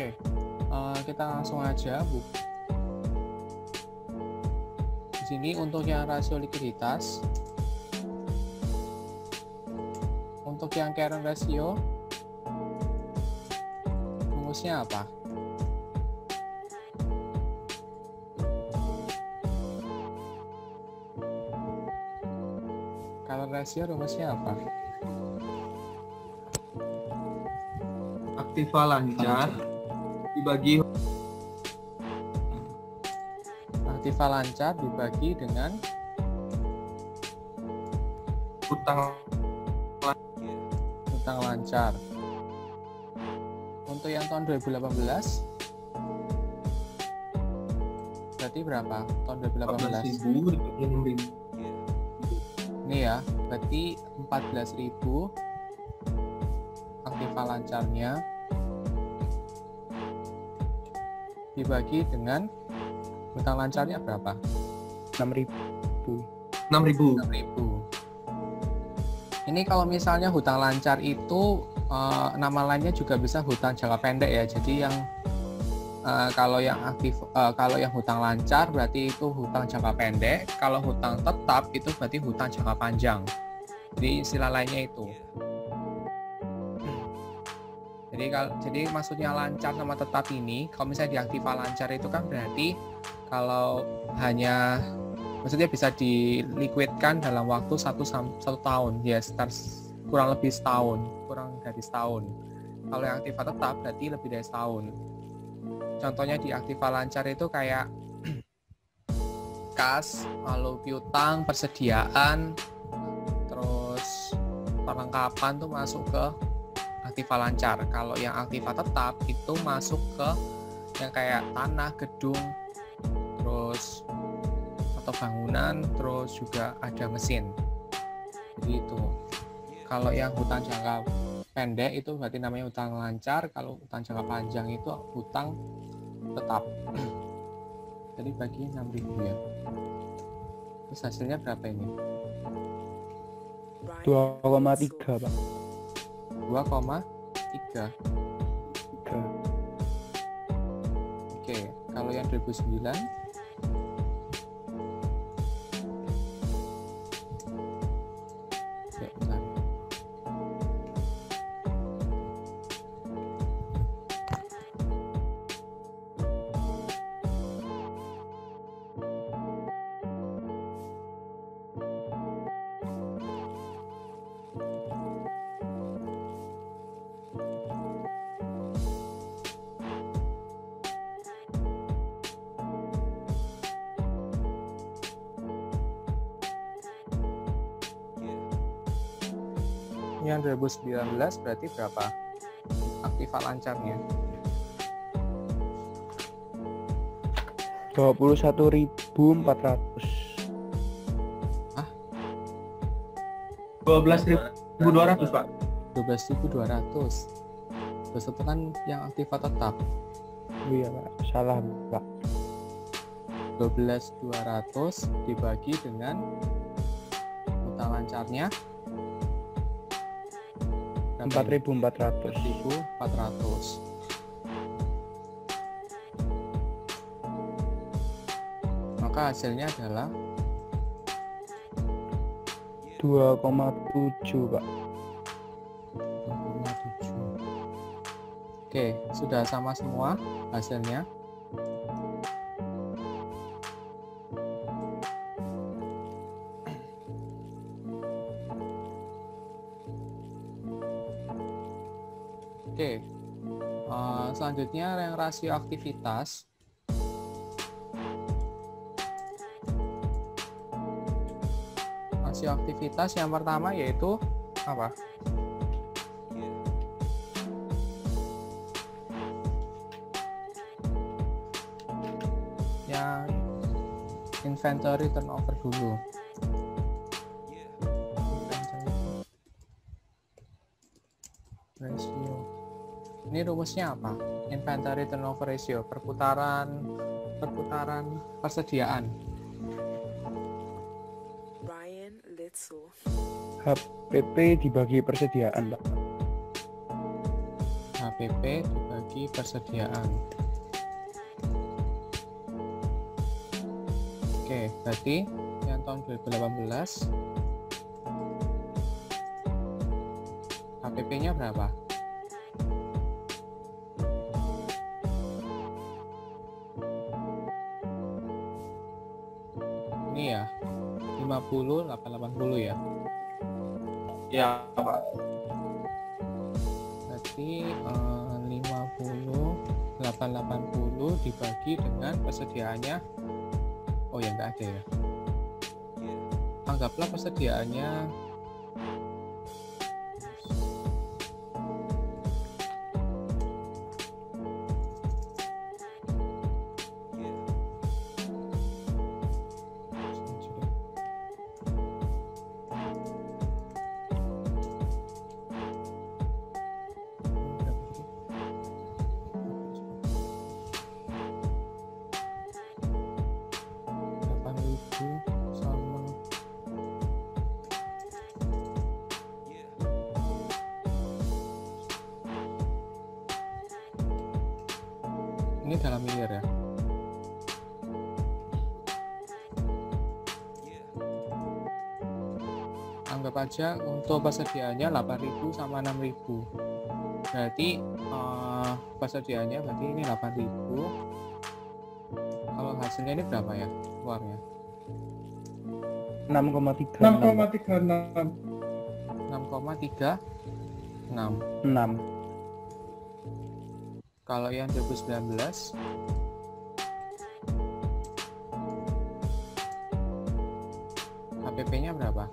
Oke, kita langsung aja Bu. Di sini untuk yang rasio likuiditas, untuk yang current ratio, rumusnya apa? Current ratio rumusnya apa? Aktiva lancar dibagi Aktiva lancar dibagi dengan utang lancar. Untuk yang tahun 2018 berarti berapa? Tahun 2018 14.000 dibagi 6.000. ini ya, berarti 14.000 aktiva lancarnya dibagi dengan hutang lancarnya berapa? 6.000. 6.000. 6.000. Ini kalau misalnya hutang lancar itu nama lainnya juga bisa hutang jangka pendek ya. Jadi yang kalau yang hutang lancar berarti itu hutang jangka pendek. Kalau hutang tetap itu berarti hutang jangka panjang. Jadi istilah lainnya itu. Jadi maksudnya lancar sama tetap ini, kalau misalnya di aktiva lancar itu kan berarti kalau hanya maksudnya bisa dilikuidkan dalam waktu satu tahun ya, sekitar kurang lebih setahun, kurang dari setahun. Kalau yang aktiva tetap berarti lebih dari setahun. Contohnya di aktiva lancar itu kayak kas, lalu piutang, persediaan, terus perlengkapan tuh masuk ke aktiva lancar. Kalau yang aktiva tetap itu masuk ke yang kayak tanah, gedung, terus atau bangunan, terus juga ada mesin. Jadi itu. Kalau yang hutang jangka pendek itu berarti namanya hutang lancar. Kalau hutang jangka panjang itu hutang tetap. Jadi bagi 6.000 ya. Terus hasilnya berapa ini? 2,3 Pak. 2,3. Oke, kalau yang 2009 oke, bentar. Yang 2019 berarti berapa aktiva lancarnya? 21.400. 12.200 Pak. 12.200. Terus itu kan yang aktiva tetap. Oh iya Pak, salah Pak. 12.200 dibagi dengan hutang lancarnya 4.400. 4.400. Maka hasilnya adalah 2,7 Pak. 2,7. Oke, sudah sama semua hasilnya. Oke, selanjutnya yang rasio aktivitas. Rasio aktivitas yang pertama yaitu apa? Yang inventory turnover dulu. Ratio. Ini rumusnya apa? Inventory turnover ratio, perputaran persediaan. HPP dibagi persediaan Pak. HPP HPP dibagi persediaan. Oke, berarti yang tahun 2018 HPP-nya berapa? Ini ya, 50, 880 ya. Ya, Pak. Berarti 50, 880 dibagi dengan persediaannya. Oh ya, nggak ada ya. Anggaplah persediaannya sama ini dalam miliar ya. Anggap aja untuk persediaannya 8.000 sama 6.000. Berarti persediaannya berarti ini 8.000. Kalau hasilnya ini berapa ya keluarnya? 6,36. 6,36. 6,36. 6. Kalau yang 2019 HPP-nya berapa?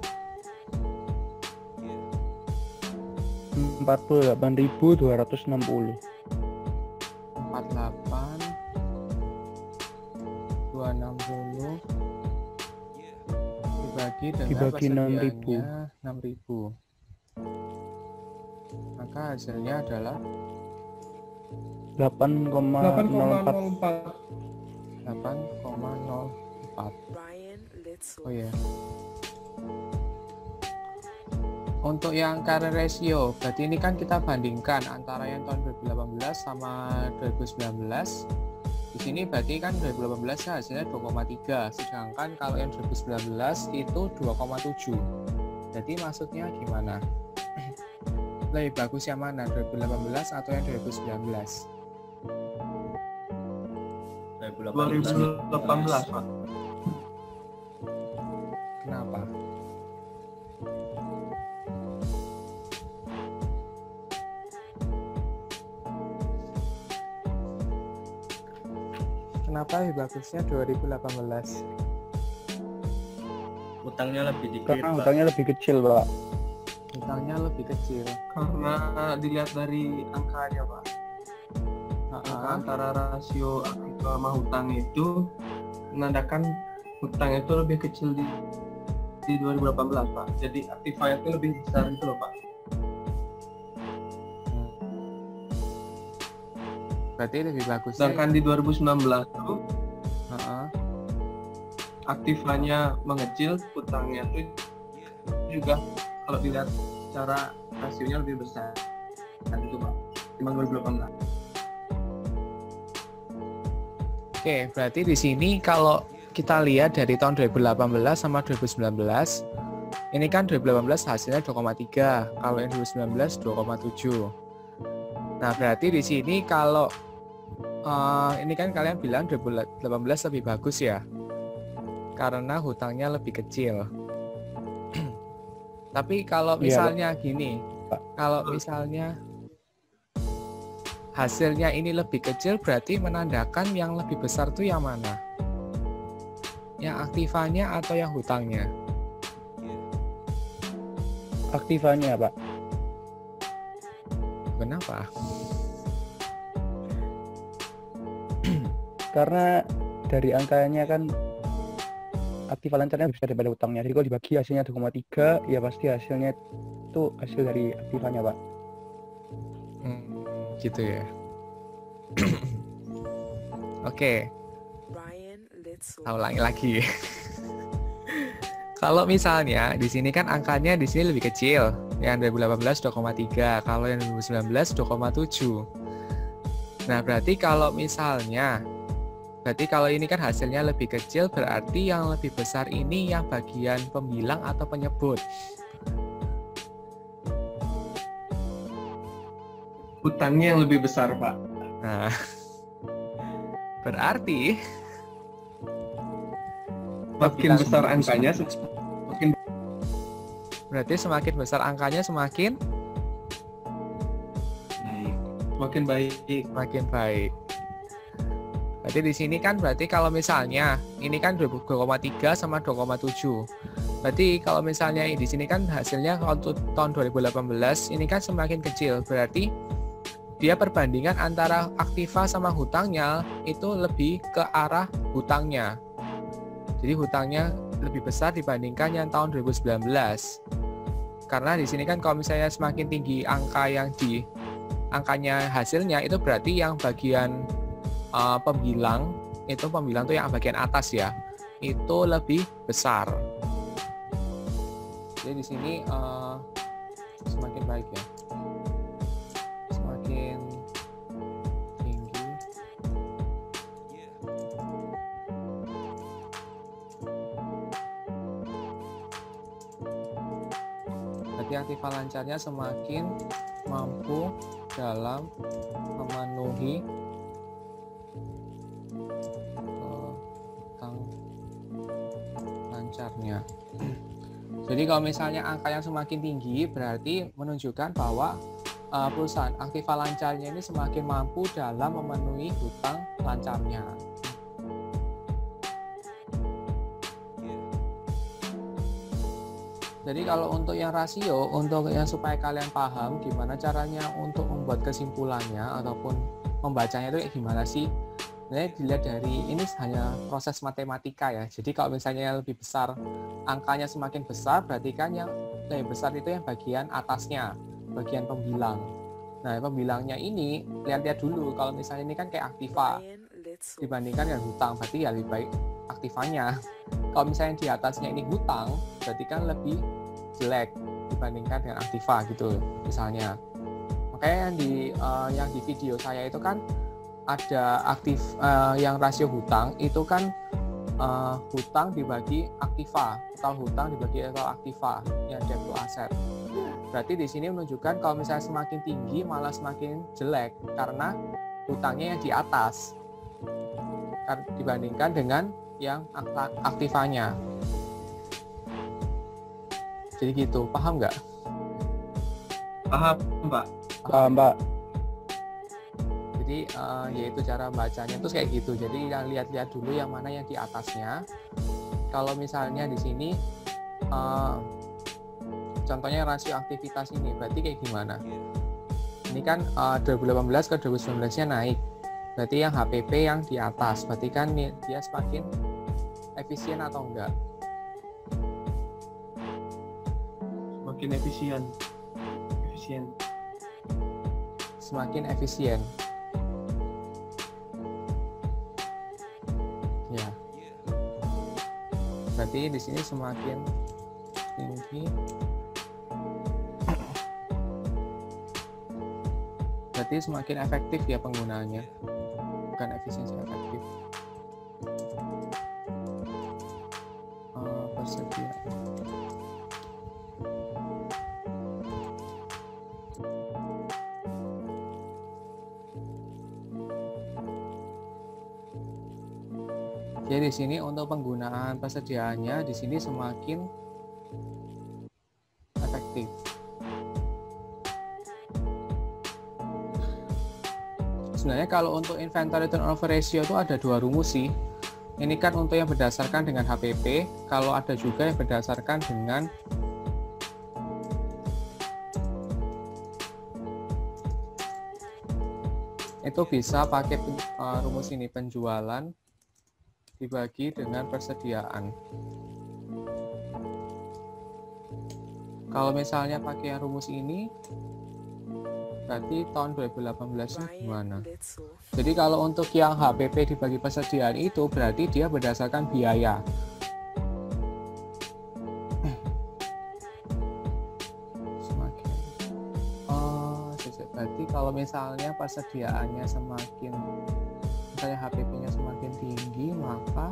48.260. 48.260 dibagi dengan Dibagi 6.000. 6.000. Maka hasilnya adalah 8,04. 8,04. Oh ya. Untuk yang current ratio, berarti ini kan kita bandingkan antara yang tahun 2018 sama 2019. Di sini berarti kan 2018 hasilnya 2,3, sedangkan kalau yang 2019 itu 2,7. Jadi maksudnya gimana? Lebih bagus yang mana, 2018 atau yang 2019? 2018, Pak. Kenapa? Kenapa lebih bagusnya 2018? Utangnya lebih dikit, Karena Pak. hutangnya lebih kecil, Pak. Hutangnya lebih kecil. Karena dilihat dari angkanya, Pak. Angka antara rasio aktif sama hutang itu menandakan hutang itu lebih kecil di 2018, Pak. Jadi aktiva itu lebih besar itu loh, Pak. Berarti lebih bagus. Sedangkan di 2019 itu aktifanya mengecil, hutangnya itu juga kalau dilihat secara rasionya lebih besar. Dan itu, Pak. Cuma 2018. Oke, berarti di sini kalau kita lihat dari tahun 2018 sama 2019, ini kan 2018 hasilnya 2,3, kalau yang 2019 2,7. Nah, berarti di sini kalau ini kan kalian bilang 2018 lebih bagus ya, karena hutangnya lebih kecil. Tapi kalau misalnya gini, kalau misalnya hasilnya ini lebih kecil, berarti menandakan yang lebih besar tuh yang mana? Yang aktifannya atau yang hutangnya? Aktifannya, Pak. Kenapa? Karena dari angkanya kan aktiva lancarnya bisa daripada hutangnya. Jadi kalau dibagi hasilnya 2,3, ya pasti hasilnya itu hasil dari aktifannya, Pak. Gitu ya. Oke. Saya ulangi lagi. Kalau misalnya di sini kan angkanya di sini lebih kecil, Yang 2018 2,3, kalau yang 2019 2,7. Nah, berarti kalau ini kan hasilnya lebih kecil, berarti yang lebih besar ini yang bagian pembilang atau penyebut. Hutangnya yang lebih besar, Pak. Nah, berarti Makin besar angkanya, semakin besar angkanya semakin baik. Makin baik. Berarti di sini kan kalau misalnya ini kan 2,3 sama 2,7. Berarti kalau misalnya di sini kan hasilnya untuk tahun 2018 ini kan semakin kecil. Berarti dia perbandingan antara aktiva sama hutangnya itu lebih ke arah hutangnya. Jadi hutangnya lebih besar dibandingkan yang tahun 2019. Karena di sini kan kalau misalnya semakin tinggi angkanya hasilnya, itu berarti yang bagian pembilang tuh yang bagian atas ya, itu lebih besar. Jadi di sini semakin baik ya, semakin tinggi. Berarti aktiva lancarnya semakin mampu dalam memenuhi hutang lancarnya. Jadi kalau misalnya angka yang semakin tinggi berarti menunjukkan bahwa perusahaan aktiva lancarnya ini semakin mampu dalam memenuhi hutang lancarnya. Jadi kalau untuk yang rasio, untuk yang supaya kalian paham gimana caranya untuk membuat kesimpulannya ataupun membacanya itu kayak gimana sih? Sebenarnya dilihat dari ini hanya proses matematika ya. Jadi kalau misalnya lebih besar, angkanya semakin besar, berarti kan yang lebih besar itu yang bagian atasnya, bagian pembilang. Nah, pembilangnya ini lihat-lihat dulu. Kalau misalnya ini kan kayak aktiva dibandingkan dengan hutang, berarti ya lebih baik aktivanya. Kalau misalnya di atasnya ini hutang, berarti kan lebih jelek dibandingkan dengan aktiva gitu misalnya. Makanya yang di video saya itu kan ada yang rasio hutang itu kan hutang dibagi aktiva, total hutang dibagi total aktiva yang debt to asset. Berarti di sini menunjukkan kalau misalnya semakin tinggi malah semakin jelek karena hutangnya yang di atas dibandingkan dengan yang aktivanya. Jadi gitu, paham nggak? Paham, Pak. Paham, Pak. Jadi yaitu cara bacanya terus kayak gitu. Jadi yang lihat-lihat dulu yang mana yang di atasnya. Kalau misalnya di sini contohnya rasio aktivitas ini, berarti kayak gimana? Ini kan 2018 ke 2019-nya naik. Berarti yang HPP yang di atas, berarti kan dia semakin efisien atau enggak? Semakin efisien. Semakin efisien. Ya. Berarti di sini semakin tinggi. Berarti semakin efektif ya penggunaannya. Bukan efisiensi, efektif. Persediaan. Jadi di sini untuk penggunaan persediaannya di sini semakin efektif. Sebenarnya kalau untuk inventory turnover ratio itu ada dua rumus sih. Ini kan untuk yang berdasarkan dengan HPP, kalau ada juga yang berdasarkan dengan itu bisa pakai rumus ini, penjualan dibagi dengan persediaan. Kalau misalnya pakai yang rumus ini, berarti tahun 2018 gimana? Jadi kalau untuk yang HPP dibagi persediaan itu berarti dia berdasarkan biaya. misalnya persediaannya semakin, misalnya HPP-nya semakin tinggi, maka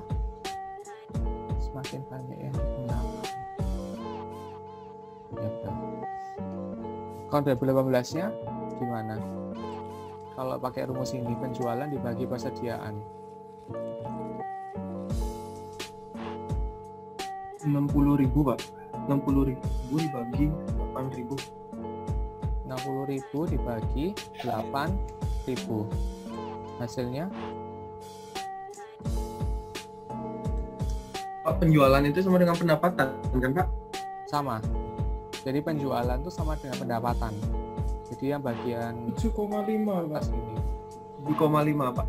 semakin banyak yang digunakan. Ya, betul. Kalau 2018-nya gimana? Kalau pakai rumus ini, penjualan dibagi persediaan. 60.000 Pak. 60.000 dibagi 8.000. 60.000 dibagi 8.000. Hasilnya? Pak, penjualan itu sama dengan pendapatan kan Pak? Sama. Jadi penjualan itu sama dengan pendapatan. Jadi yang bagian 7,5 Pak. atas ini 7,5 Pak.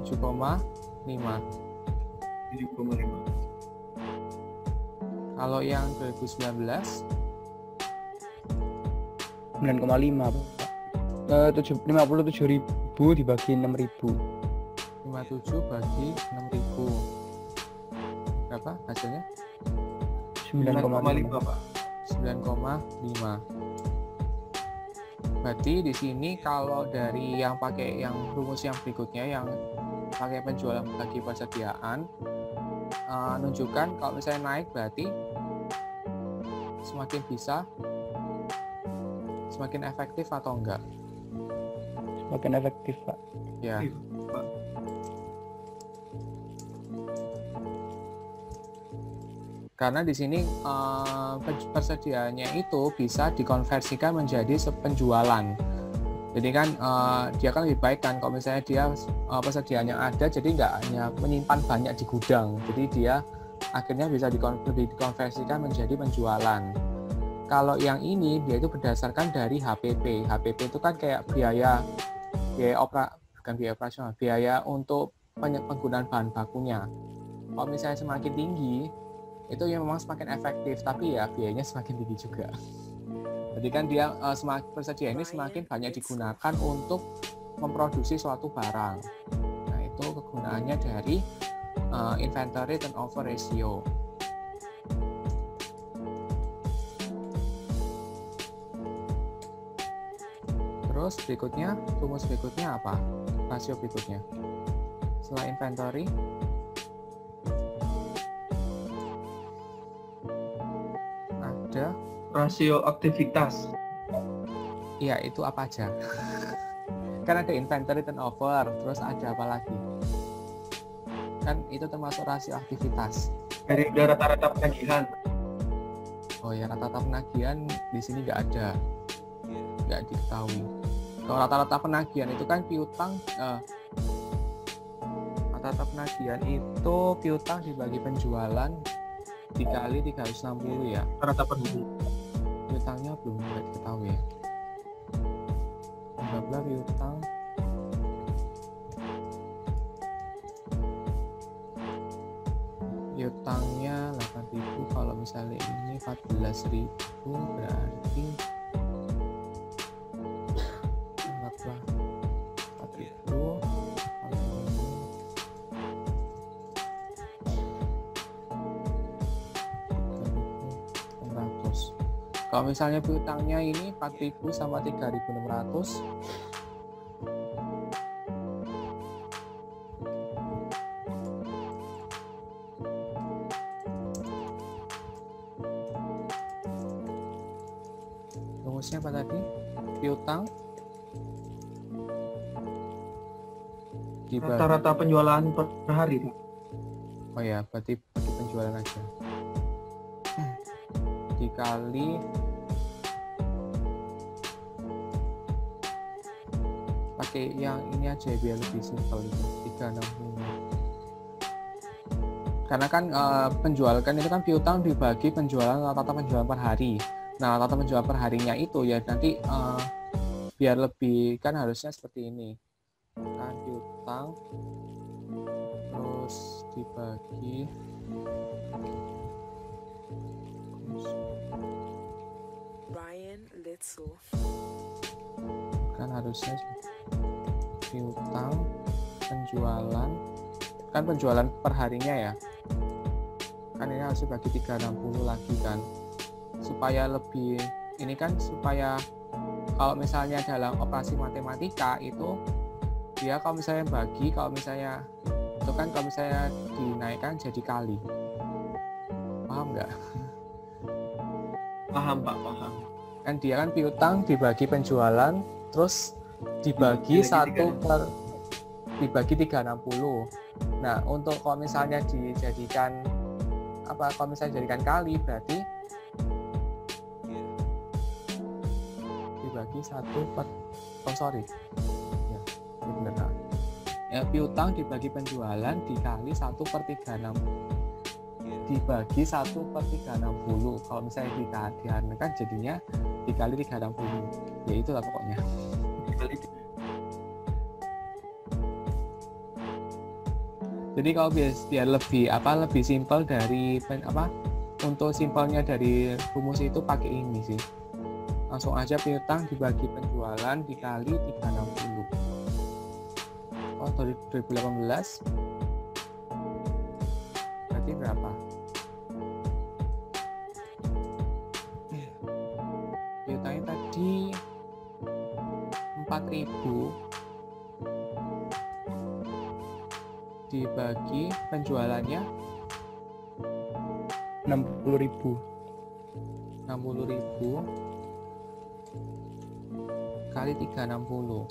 7,5. 7,5. Kalau yang 2019 9,5 Pak. 57.000 dibagi 6.000. 57 bagi 6.000. Berapa hasilnya? 9,5 Pak. 9,5. Berarti di sini kalau dari yang pakai yang rumus yang berikutnya yang pakai penjualan bagi persediaan, menunjukkan kalau misalnya naik berarti semakin efektif atau enggak? Semakin efektif Pak. Ya. Pak. Karena di sini persediaannya itu bisa dikonversikan menjadi penjualan. Jadi kan dia kan lebih baik kan kalau misalnya dia persediaannya ada, jadi nggak hanya menyimpan banyak di gudang. Jadi dia akhirnya bisa lebih dikonversikan menjadi penjualan. Kalau yang ini dia itu berdasarkan dari HPP. HPP itu kan kayak biaya bukan biaya operasional, biaya untuk penggunaan bahan bakunya. Kalau misalnya semakin tinggi, itu yang memang semakin efektif, tapi ya biayanya semakin tinggi juga. Jadi kan dia persediaan ini semakin banyak digunakan untuk memproduksi suatu barang. Nah itu kegunaannya dari inventory turnover ratio. Terus berikutnya, rumus berikutnya apa? Rasio berikutnya. Setelah inventory, ada Rasio aktivitas. Iya, itu apa aja? Kan ada inventory turnover, terus ada apa lagi? Kan itu termasuk rasio aktivitas. Dari rata-rata penagihan. Oh ya, rata-rata penagihan di sini nggak diketahui. Kalau rata-rata penagihan itu kan piutang, rata-rata penagihan itu piutang dibagi penjualan dikali 360 ya. Rata penagihan. Piutangnya belum diketahui ya. Anggaplah piutang piutangnya 8.000, kalau misalnya ini 14.000 berarti anggaplah 4.000 kalau misalnya piutangnya ini 4.000 sama 3.600, rumusnya apa tadi? Piutang Rata-rata penjualan per hari Pak. Oh ya, berarti bagi penjualan aja. Dikali pakai yang ini aja biar lebih simpel itu 360. Karena kan penjualan itu kan piutang dibagi penjualan rata-rata penjualan per hari. Nah, rata-rata penjualan per harinya itu ya nanti biar lebih kan harusnya seperti ini. Kan piutang terus dibagi kan harusnya piutang penjualan kan penjualan per harinya ya kan ini harus dibagi 360 lagi kan supaya lebih ini kan supaya kalau misalnya dalam operasi matematika itu dia kalau misalnya bagi, kalau misalnya itu kan kalau misalnya dinaikkan jadi kali. Paham nggak? Paham Pak, paham. Kan dia kan piutang dibagi penjualan, terus dibagi dibagi 360. Nah, untuk kalau misalnya dijadikan kalau misalnya dijadikan kali berarti dibagi 1/, ya, ini benar. Ya, piutang dibagi penjualan dikali 1/360, dibagi 1/360. Kalau misalnya dihandakan jadinya dikali 360. Ya itulah pokoknya. Jadi kalau biar lebih simpel dari untuk simpelnya dari rumus itu pakai ini sih. Langsung aja piutang dibagi penjualan dikali 360. Oh, dari 2018 berarti berapa? Piutangnya tadi 4.000 dibagi penjualannya 60.000 kali 360.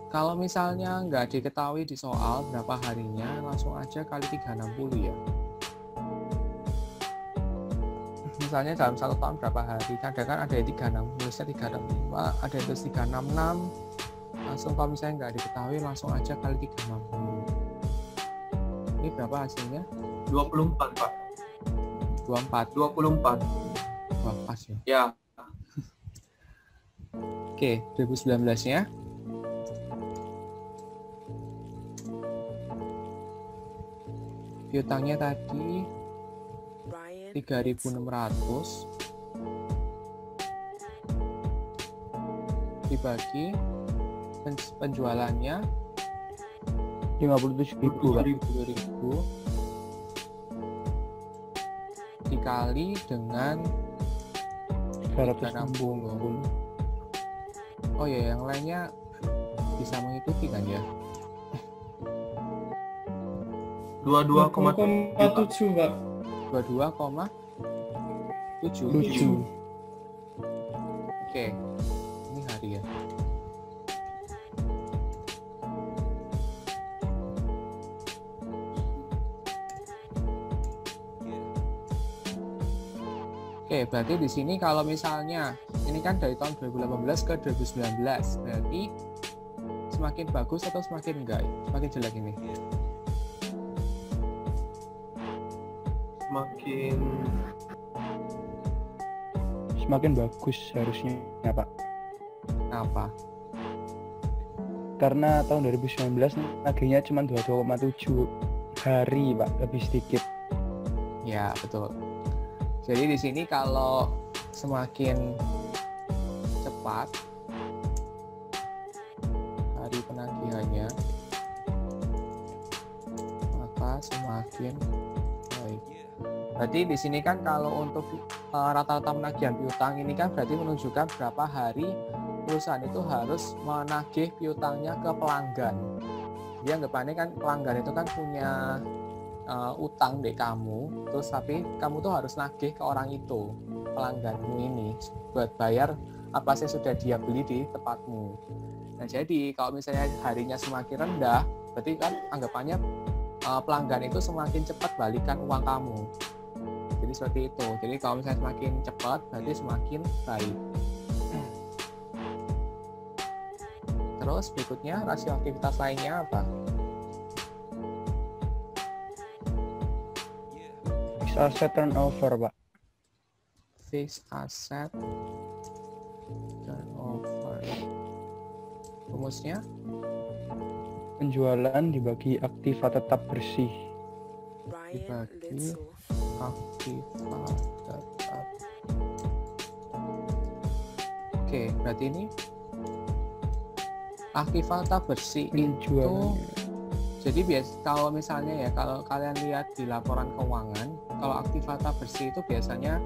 Kalau misalnya nggak diketahui di soal berapa harinya, langsung aja kali 360 ya. Misalnya dalam 1 tahun berapa hari, kadang kan ada yang 36, tulisnya 365, ada yang tulis 366. Langsung kalau misalnya nggak diketahui langsung aja kali 360. Ini berapa hasilnya? 24 Pak. 24. Wah, pas ya. Ya. Oke, 2019 nya. Piutangnya tadi 3.600 dibagi penjualannya 57.000 dikali dengan 360. Oh ya, yang lainnya bisa mengikuti kan ya? 22,7 Pak. 22,7. Oke, ini hari ya. Oke, berarti di sini kalau misalnya ini kan dari tahun 2018 ke 2019, berarti semakin bagus atau semakin enggak? Semakin jelek ini? Semakin bagus harusnya ya Pak. Kenapa? Karena tahun 2019 nagihnya cuma 22,7 hari Pak, lebih sedikit. Ya, betul. Jadi di sini kalau semakin cepat hari penagihannya, maka semakin baik. Berarti di sini kan kalau untuk rata-rata penagihan piutang ini kan berarti menunjukkan berapa hari perusahaan itu harus menagih piutangnya ke pelanggan. Dia anggapannya kan pelanggan itu kan punya utang deh kamu, terus tapi kamu tuh harus nagih ke orang itu, pelangganmu ini, buat bayar apa sih sudah dia beli di tempatmu. Nah jadi kalau misalnya harinya semakin rendah, berarti kan anggapannya pelanggan itu semakin cepat balikan uang kamu. Jadi seperti itu. Jadi kalau misalnya semakin cepat, berarti semakin baik. Terus berikutnya rasio aktivitas lainnya apa? Asset turnover Pak. Fixed asset turnover. Rumusnya? Penjualan dibagi aktiva tetap bersih. Dibagi aktiva tetap. Oke, berarti ini aktiva tetap bersih Penjualan. itu. Jadi kalau misalnya ya, kalau kalian lihat di laporan keuangan, kalau aktiva tetap bersih itu biasanya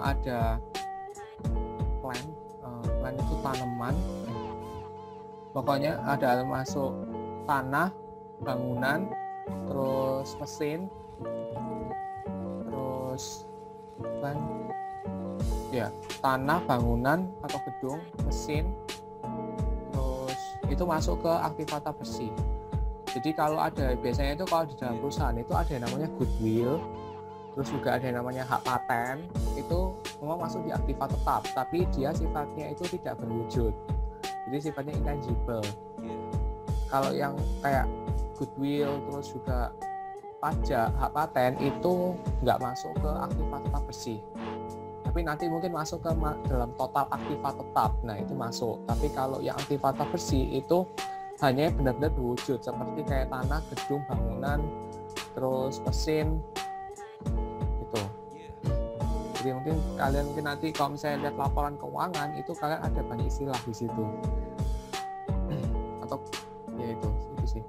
ada plan. Plan itu tanaman. Pokoknya ada masuk tanah, bangunan, terus mesin, terus plan ya, tanah, bangunan atau gedung, mesin, terus itu masuk ke aktivata bersih. Jadi kalau ada, biasanya itu kalau di dalam perusahaan itu ada yang namanya goodwill, terus juga ada yang namanya hak paten, itu memang masuk di aktiva tetap, tapi dia sifatnya itu tidak berwujud, jadi sifatnya intangible. Kalau yang kayak goodwill terus juga pajak, hak paten itu nggak masuk ke aktiva tetap bersih, tapi nanti mungkin masuk ke dalam total aktiva tetap, nah itu masuk. Tapi kalau yang aktiva tetap bersih itu hanya benar-benar berwujud, seperti kayak tanah, gedung, bangunan, terus mesin itu. Jadi mungkin kalian nanti kalau misalnya lihat laporan keuangan itu kalian ada banyak istilah di situ, atau ya itu sih.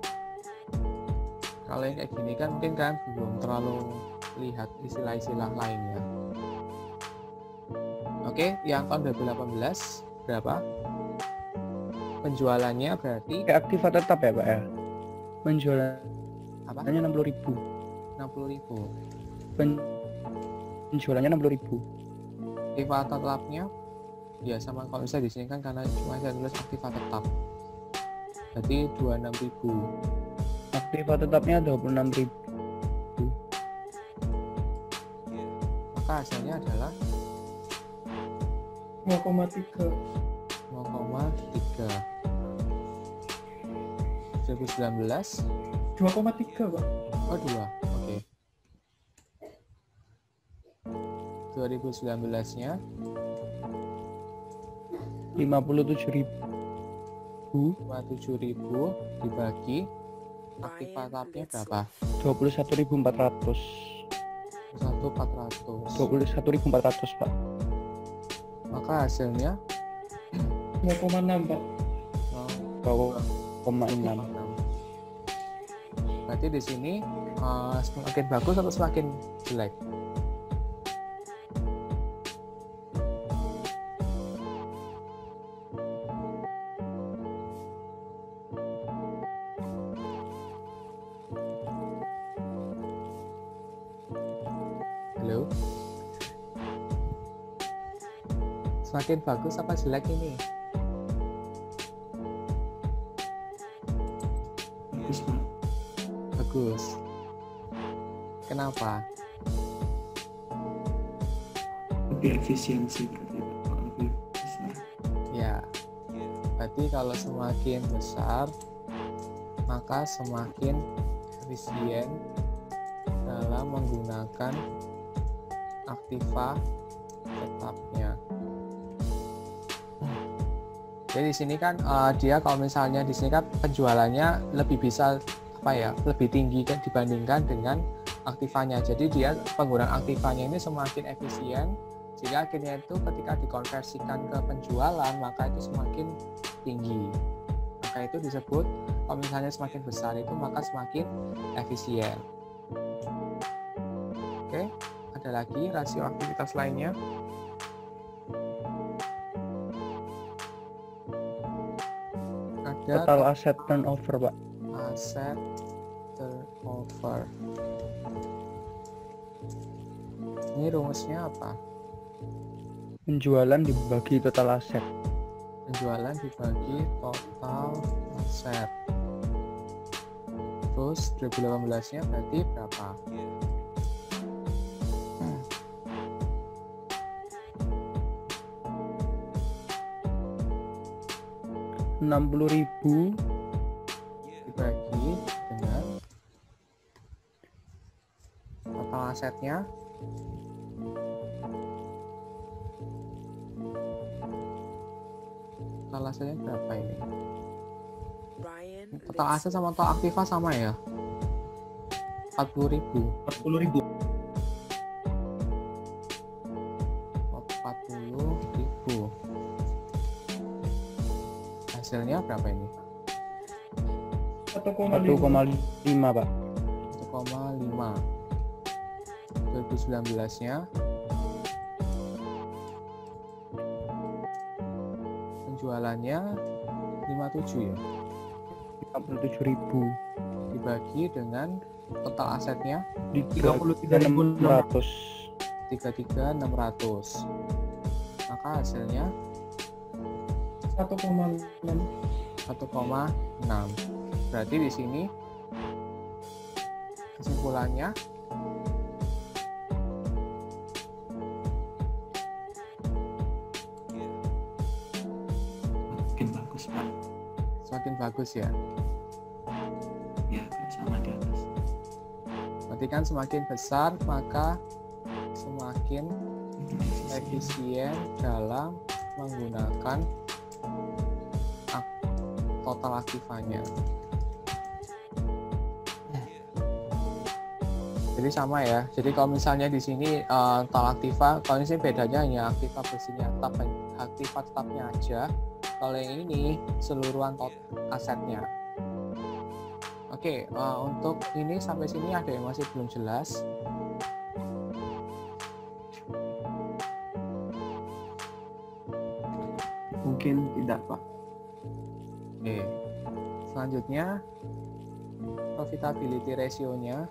Kalau yang kayak gini kan mungkin kalian belum terlalu lihat istilah-istilah lainnya. Oke, yang tahun 2018 berapa? Penjualannya berarti aktiva tetap ya Pak ya? apa? Penjualannya 60.000. 60.000. Penjualannya 60.000. Aktiva tetapnya ya sama, kalau misalnya di sini kan karena cuma saya tulis aktiva tetap, berarti 26.000. Aktiva tetapnya 26.000. Maka hasilnya adalah 0,3. 2019 2,3 Pak. Oh 2, oke. 2019 nya 57.000. 57.000 dibagi aktiva tetapnya berapa? 21.400. 21.400 Pak. Maka hasilnya 2,6 Pak. 2,6. Berarti di sini semakin bagus atau semakin jelek? Halo? Semakin bagus apa jelek ini? Bagus Pak. Bagus. Kenapa? Lebih efisiensi berarti Pak. Lebih besar. Ya, berarti kalau semakin besar maka semakin efisien dalam menggunakan aktiva tetapnya. Jadi di sini kan dia kalau misalnya di sini kan penjualannya lebih bisa lebih tinggi kan dibandingkan dengan aktivanya. Jadi dia penggunaan aktivanya ini semakin efisien, sehingga akhirnya itu ketika dikonversikan ke penjualan maka itu semakin tinggi. Maka itu disebut kalau misalnya semakin besar itu maka semakin efisien. Oke, ada lagi rasio aktivitas lainnya. Ada Total aset turnover Pak. aset turnover. Ini rumusnya apa? Penjualan dibagi total aset. Penjualan dibagi total aset. Terus 2018 nya berarti berapa? 60.000 dibagi dengan total asetnya. Total asetnya berapa ini? Total aset sama total aktiva sama ya? 40.000. 40.000. 40.000. Hasilnya berapa ini? 1,5 Pak. 1,5. 2019 nya penjualannya 57 ya. 57.000 Dibagi dengan total asetnya 33.600. 33.600. Maka hasilnya 1,6. 1,6. Berarti di sini kesimpulannya Makin bagus Pak. semakin bagus ya. Ya sama di atas. Berarti kan semakin besar maka semakin efisien dalam menggunakan total aktifanya. Jadi sama ya. Jadi kalau misalnya di sini total aktiva, kalau ini sih bedanya hanya aktiva bersihnya, aktiva tetapnya aja. Kalau yang ini seluruhan asetnya. Oke, untuk ini sampai sini ada yang masih belum jelas. Mungkin tidak, Pak. Oke. Selanjutnya profitability ratio-nya.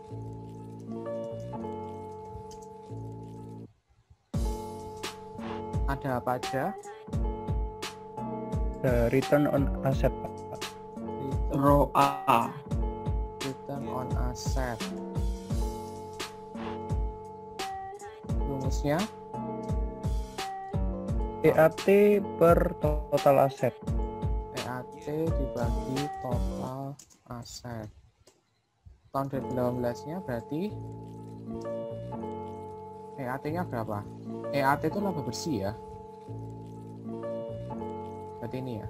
Ada apa aja? Return on asset, Pak. ROA. Return on asset. Rumusnya EAT per total aset. EAT dibagi total aset. Tahun 2018-nya berarti EAT-nya berapa? EAT itu laba bersih ya. Berarti ini ya.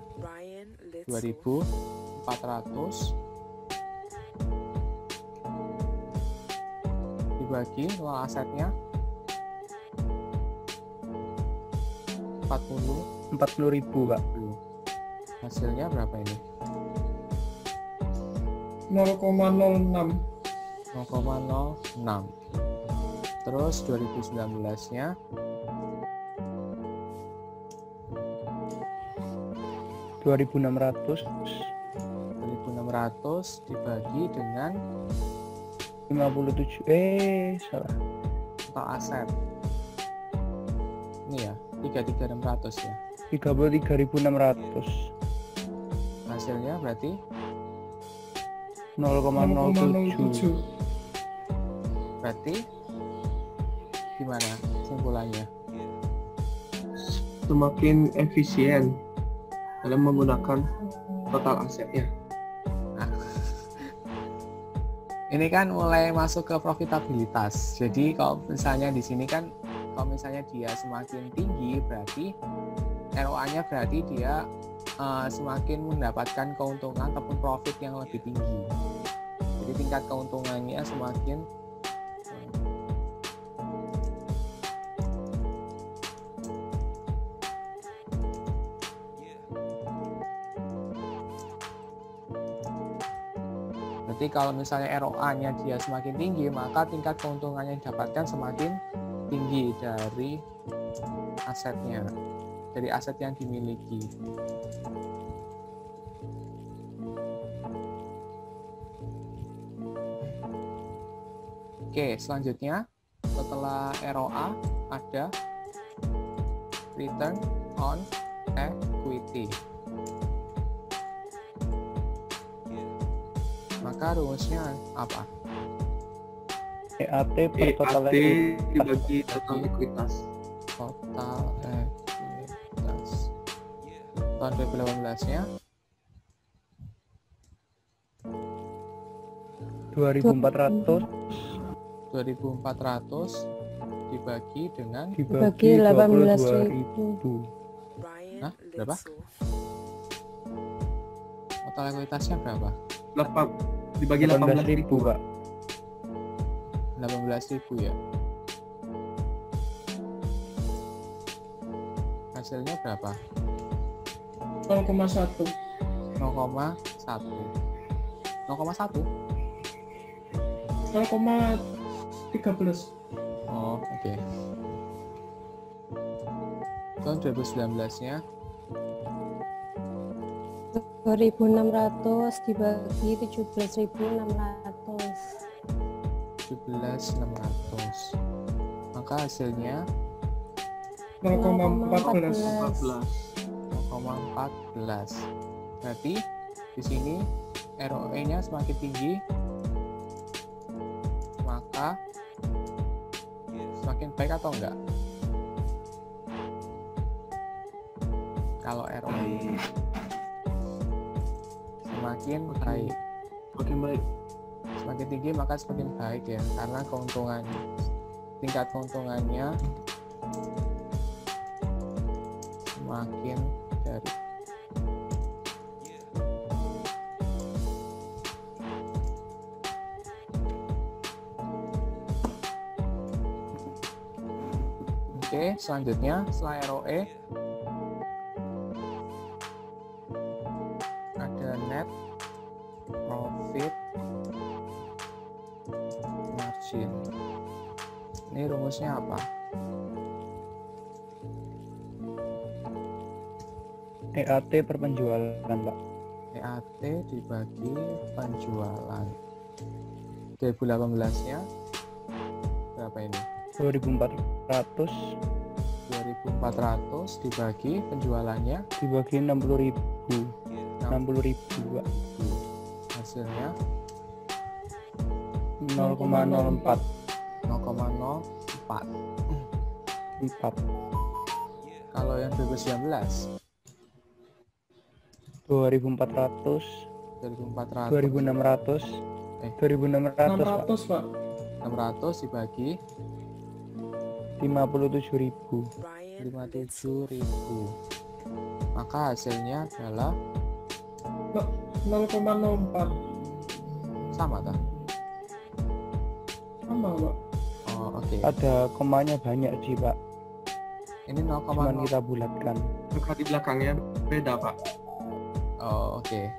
2.400 dibagi total asetnya 40.000, Pak. Hasilnya berapa ini? 0,06. 0,06. Terus 2019-nya 2.600 dibagi dengan 57 salah. total aset. Ini ya, 33.600 ya. 33.600. Hasilnya berarti 0,07. berarti gimana kesimpulannya? Semakin efisien dalam menggunakan total asetnya. Nah, ini kan mulai masuk ke profitabilitas. Jadi kalau misalnya di sini kan kalau misalnya dia semakin tinggi berarti ROA-nya berarti dia semakin mendapatkan keuntungan ataupun profit yang lebih tinggi. Jadi tingkat keuntungannya semakin berarti kalau misalnya ROA-nya dia semakin tinggi, maka tingkat keuntungannya yang didapatkan semakin tinggi dari asetnya, dari aset yang dimiliki. Oke, selanjutnya setelah ROA ada return on equity. Maka rumusnya apa? EAT per total EAT ekuitas. dibagi total ekuitas. Total ekuitas. Tahun 2018-nya 2.400 dibagi dengan dibagi 18.000. 22.000. Hah? Berapa? Total ekuitasnya berapa? Dibagi 18.000, Pak. 18.000 ya. Hasilnya berapa? 0,1. 0,1. 0,1? 0,13. Oh, oke. Tahun 2019-nya 2.600 dibagi 17.600. 17.600. Maka hasilnya 0,14. 0,14. Berarti di sini ROE-nya semakin tinggi, maka semakin baik atau enggak? Kalau ROE semakin baik, Makin baik. semakin tinggi maka semakin baik ya, karena tingkat keuntungannya semakin dari Oke, selanjutnya setelah ROE ada net profit margin. Ini rumusnya apa? EAT per penjualan, Pak. EAT dibagi penjualan. 2018-nya berapa ini? 2.400 2.400 dibagi penjualannya dibagi 60.000. 60.000, Pak. hasilnya 0,04. 0,04. 4. Kalau yang 2019 2.400 2.400 2.600 2.600, Pak. 600 Pak. 600 dibagi 57.000. 57.000, maka hasilnya adalah 0,04. sama tak? Sama Pak. Oh oke. Ada komanya banyak sih, Pak. Ini Cuman 0,0. kita bulatkan. Angka di belakangnya beda Pak. Oh oke.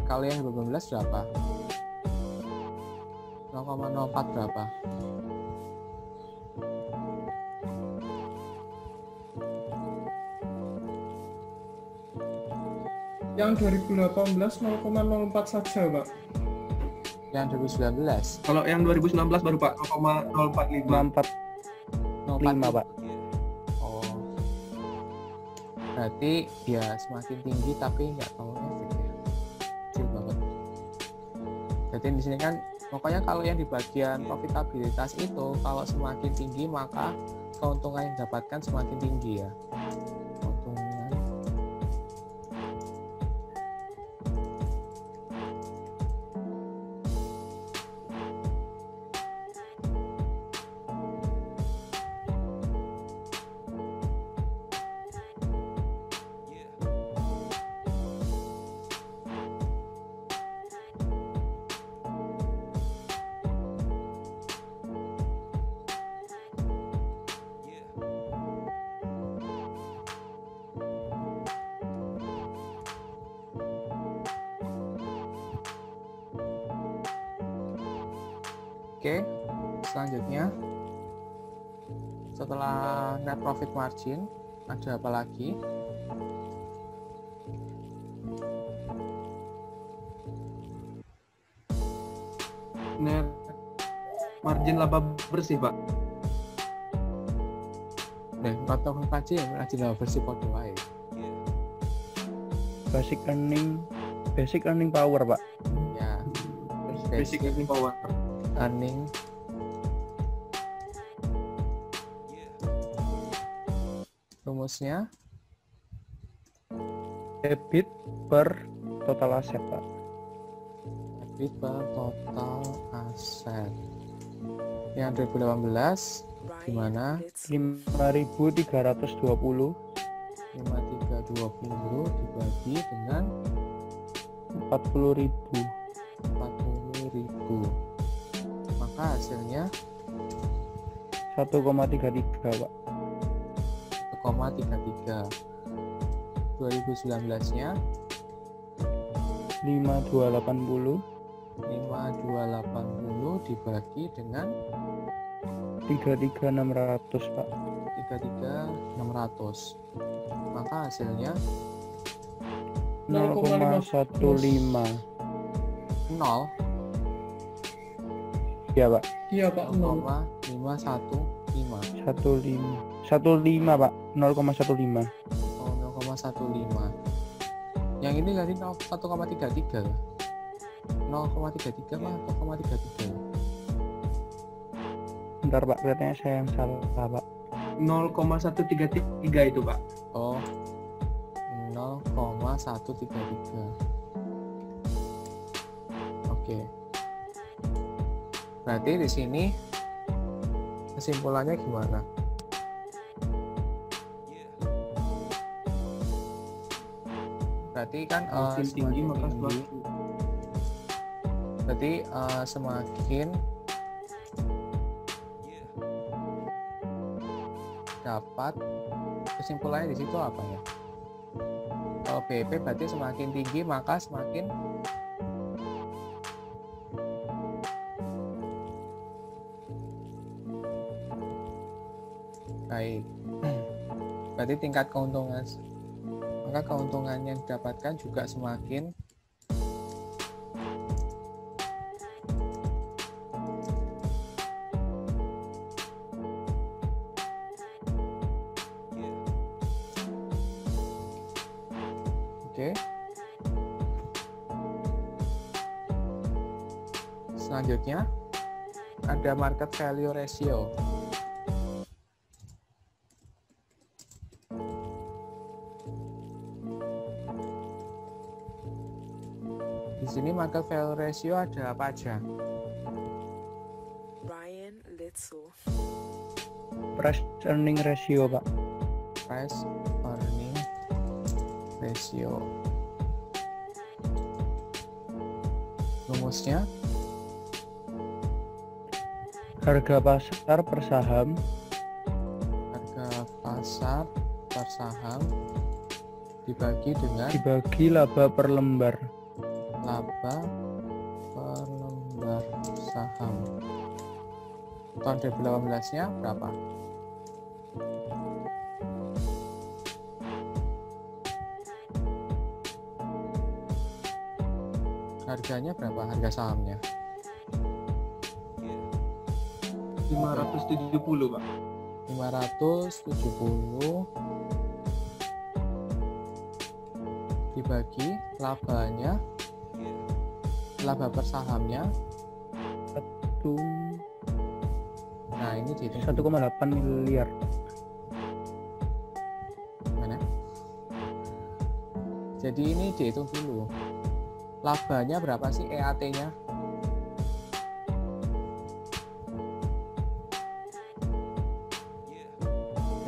Kalau yang 2019 berapa? 0,04 berapa? Yang 2018 0,04 saja Pak. Yang 2019 Kalau yang 2019 baru Pak 0,045. 0,45, Pak. Oh, berarti ya semakin tinggi tapi nggak terlalu efek ya, kecil banget. Jadi di sini kan pokoknya kalau yang di bagian profitabilitas itu kalau semakin tinggi maka keuntungan yang didapatkan semakin tinggi ya. Keuntungan. Oke, selanjutnya setelah net profit margin ada apa lagi? Net margin laba bersih Pak. Nah, potong margin margin laba bersih podo wae. Basic earning power, Pak. Ya, Basic earning power. earning rumusnya EBIT per total aset, Pak. EBIT per total aset. Yang 2018 gimana? 5.320 5320 dibagi dengan 40.000. 40.000, maka hasilnya 1,33, Pak. 1,33. 2019 nya 5.280 5280 dibagi dengan 33.600, Pak. 33.600, maka hasilnya 0,15. 0 Ya Pak. Iya Pak, 0,515 15 Pak. 0,15. oh 0,15 yang ini tadi 1,33 lah 0,33 mah 0,33 Bentar Pak, kelihatannya saya yang salah Pak. 0,133 itu Pak. oh 0,133 oke berarti di sini kesimpulannya gimana? Berarti kan Makin tinggi maka tinggi. Berarti semakin dapat kesimpulannya di situ apa ya? Kalau BP berarti semakin tinggi maka semakin baik. Berarti tingkat keuntungan, maka keuntungan yang didapatkan juga semakin oke. Selanjutnya ada market value ratio. Di sini market value ratio ada apa aja? Ryan Little. Price earning ratio Pak. Price earning ratio. Rumusnya Harga pasar per saham harga pasar per saham dibagi dengan dibagi laba per lembar. laba per lembar saham. Tahun 2018-nya berapa? Harganya berapa? Harga sahamnya? 570 Pak. 570 dibagi labanya, laba per sahamnya. Itu Nah, ini dihitung 1,8 miliar. mana? Jadi ini dihitung dulu. Labanya berapa sih EAT-nya?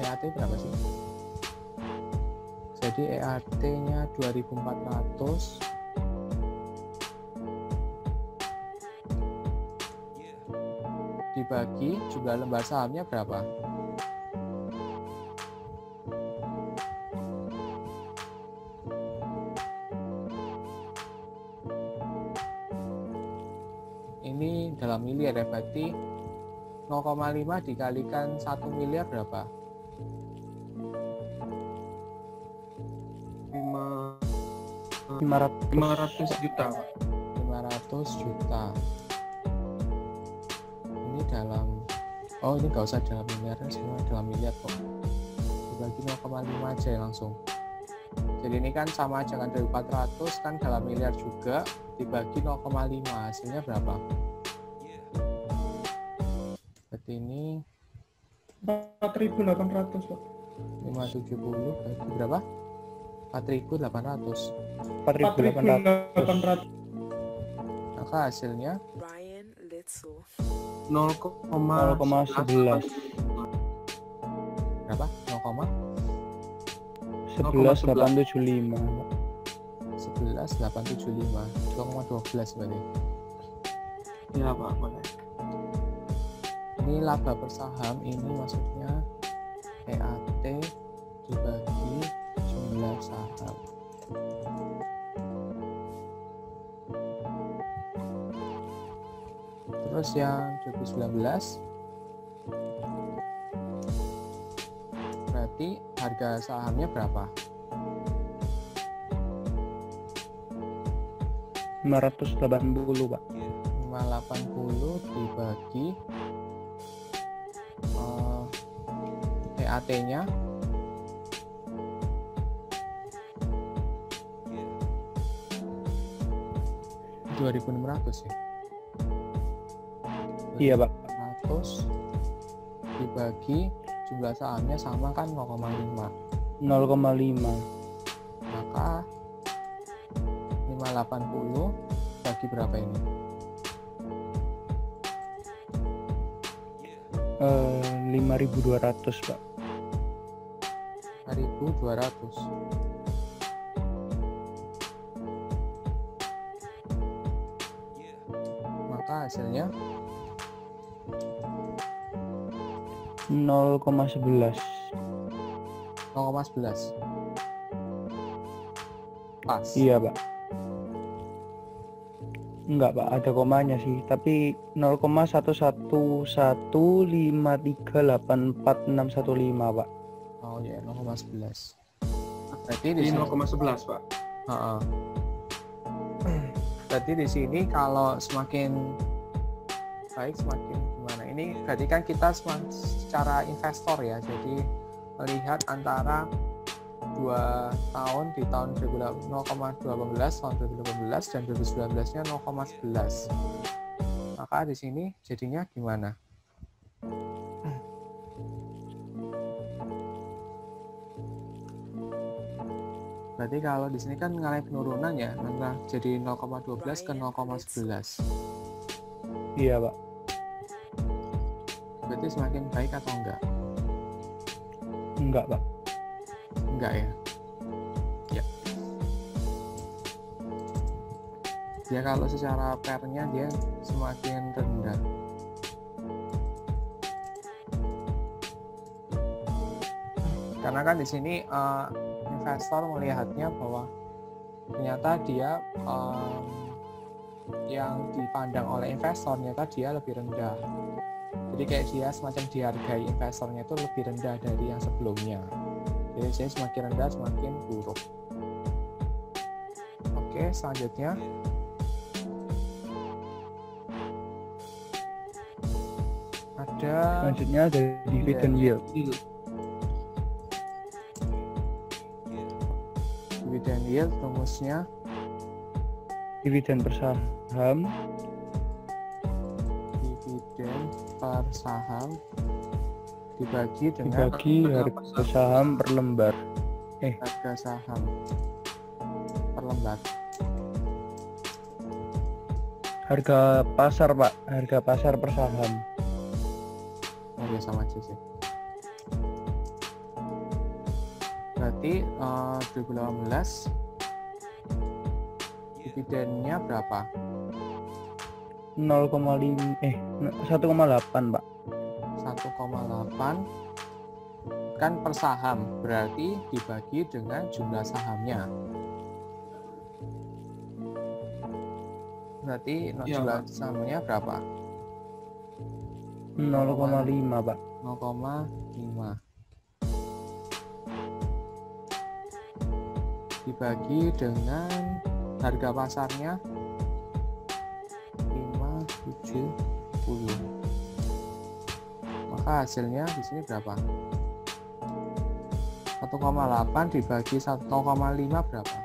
EAT berapa sih? Jadi EAT-nya 2400 dibagi jumlah lembar sahamnya berapa? Ini dalam miliar ya, berarti 0,5 dikalikan 1 miliar berapa? 500 juta Pak. 500 juta. Ini dalam, oh ini nggak usah dalam miliar, semua dalam miliar kok. Dibagi 0,5 aja ya langsung. Jadi ini kan sama aja kan, dari 400 kan dalam miliar juga, dibagi 0,5 hasilnya berapa? Berarti ini 4.800 Pak. 570 berarti berapa? 4.800. 4.800. Maka hasilnya Ryan Little. 0,11. berapa? 11.875. 11.875, 2,12 berarti. Ya Pak, boleh. Ini laba per saham, ini maksudnya EAT dibagi jumlah saham. Terus yang 2019 berarti harga sahamnya berapa? 580 Pak. 580 dibagi PAT-nya 2.600 ya. Iya Pak. 100 dibagi jumlah sahamnya sama kan 0,5, 0,5. maka 580 bagi berapa ini? 5.200 Pak. 5.200. Maka hasilnya 0,11. 0,11. Pas. Iya Pak. Enggak Pak, ada komanya sih, tapi 0,11153841615 Pak. Oh ya, 0,11. Berarti di Di sini 0,11 Pak. Heeh. Berarti di sini kalau semakin baik semakin gimana? Ini berarti kan kita secara investor ya, jadi melihat antara 2 tahun di tahun 0,12 tahun 2018 dan 2019 nya 0,11. Maka di sini jadinya gimana? Berarti kalau di sini kan mengalami penurunan ya, maka jadi 0,12 ke 0,11. Iya Pak. Berarti semakin baik atau enggak? Enggak Pak. Enggak ya? Ya. Dia kalau secara pairnya dia semakin rendah. Karena kan di sini investor melihatnya bahwa ternyata dia yang dipandang oleh investor ternyata dia lebih rendah. Jadi kayak dia semacam dihargai investornya itu lebih rendah dari yang sebelumnya. Jadi saya semakin rendah semakin buruk. Oke, selanjutnya ada Selanjutnya ada dividend yield. dividend yield, rumusnya Dividen per saham dividen per saham dibagi dengan dibagi harga saham per lembar. harga saham per lembar. Harga pasar Pak, harga pasar per saham. Oh ya, sama aja sih. Berarti 2018 dividennya berapa? 1,8 Pak. 1,8 kan per saham, berarti dibagi dengan jumlah sahamnya. Berarti Iya, jumlah Pak. sahamnya berapa? 0,5 Pak. 0,5 dibagi dengan harga pasarnya 570. Maka hasilnya di sini berapa? 1,8 dibagi 1,5 berapa?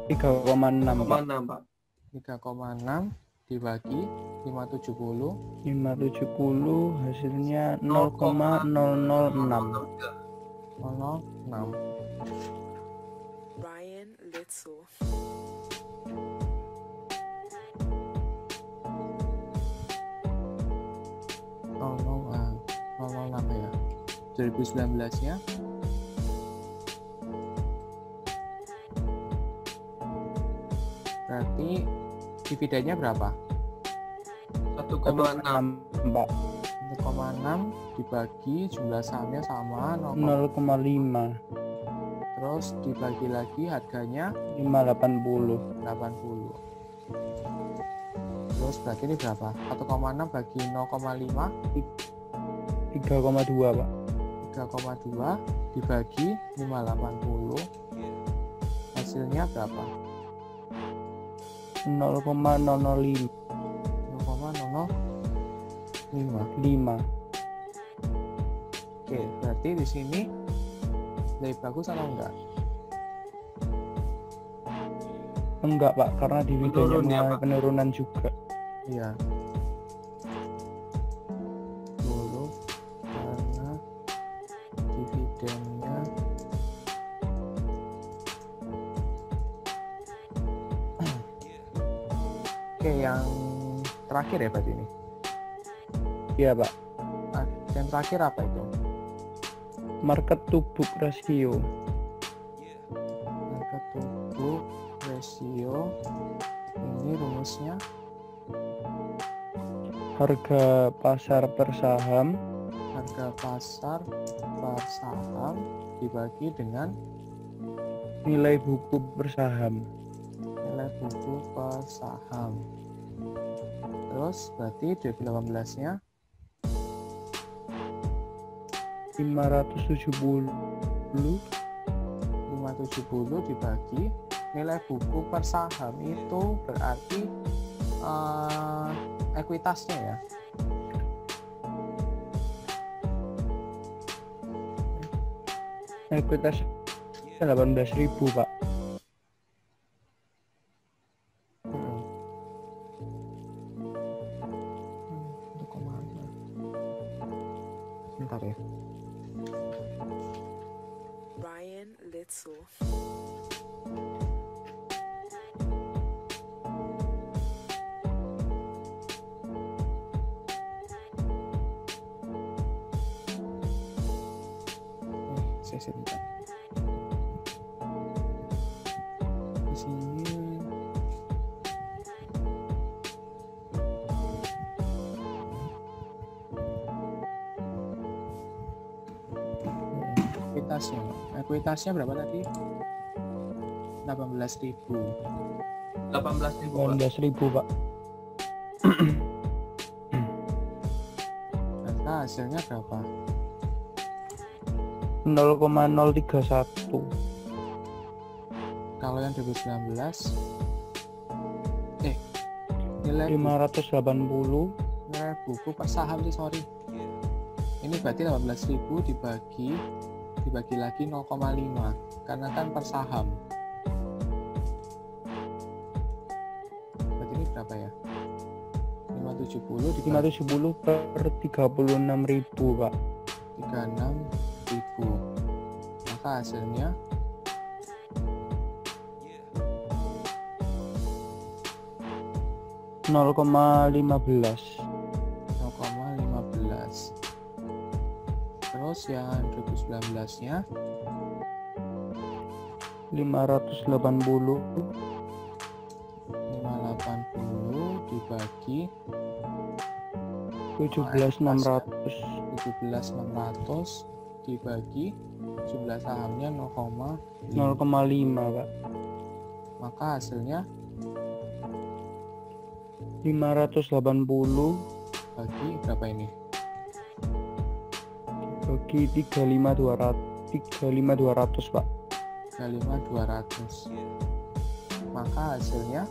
3,6 Pak. 0,6 Pak. 3,6 dibagi 570. 570 hasilnya 0,006. 0,06. Ryan Litzel. Apa ya? 2019-nya berarti dividennya berapa? 1,6 Pak. 1,6 dibagi jumlah sahamnya sama 0,5 terus dibagi lagi harganya 580. 80. Terus berarti ini berapa? 1,6 bagi 0,5 3,2 Pak. 3,2 dibagi 580 hasilnya berapa? 0,005. 0,005. Oke, berarti di sini lebih bagus atau enggak? Enggak Pak, karena dividennya Menurun ya, mengalami Pak. penurunan juga. Iya. Dulu karena dividennya Oke, yang terakhir ya berarti ini. Iya Pak, Yang terakhir apa itu? market to book ratio. Market to book ratio. Ini rumusnya Harga pasar per saham harga pasar per saham dibagi dengan nilai buku per saham. nilai buku per saham. Terus berarti 2018-nya 570 570 dibagi nilai buku per saham itu berarti ekuitasnya ya. Ekuitas 18.000 Pak. Untuk kemana? Bentar ya. Ryan Litzel. Saya bentar. Di sini ekuitasnya berapa tadi? 18.000. 18.000 Pak. 18.000 Pak. Nah, hasilnya berapa? 0,031. Kalau yang 2019 nilai 580 nilai buku per saham sih, sorry. Ini berarti 18.000 dibagi lagi 0,5 karena kan per saham. Berarti ini berapa ya? 570 dibagi 570 per 36.000 Pak. 36.000. Maka hasilnya 0,15. 0,15. Terus yang 2019-nya 580 580 dibagi 17.600. 17.600 dibagi jumlah sahamnya 0,5, 0,5 Pak. maka hasilnya 580 bagi berapa ini? bagi 35.200 Pak. 35.200, maka hasilnya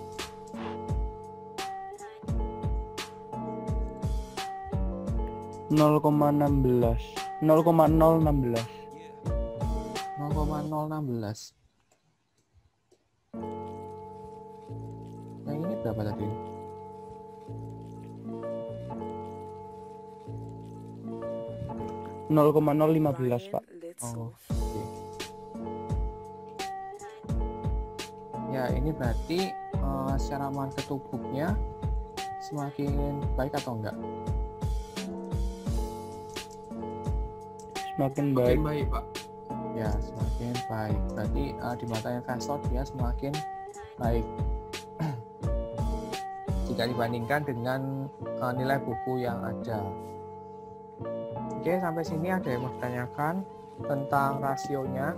0,16. 0,016. 0,016. Yang ini berapa tadi? Nol koma nol Ryan 15 Pak. Litzel. Oh, oke. Ya, ini berarti secara market to book-nya semakin baik atau enggak? Semakin baik. Makin baik Pak. Ya, semakin baik. Berarti di mata investor dia semakin baik jika dibandingkan dengan nilai buku yang ada. Oke, sampai sini ada yang mau ditanyakan tentang rasionya?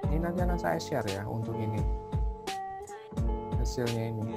Ini nanti akan saya share ya untuk ini hasilnya ini.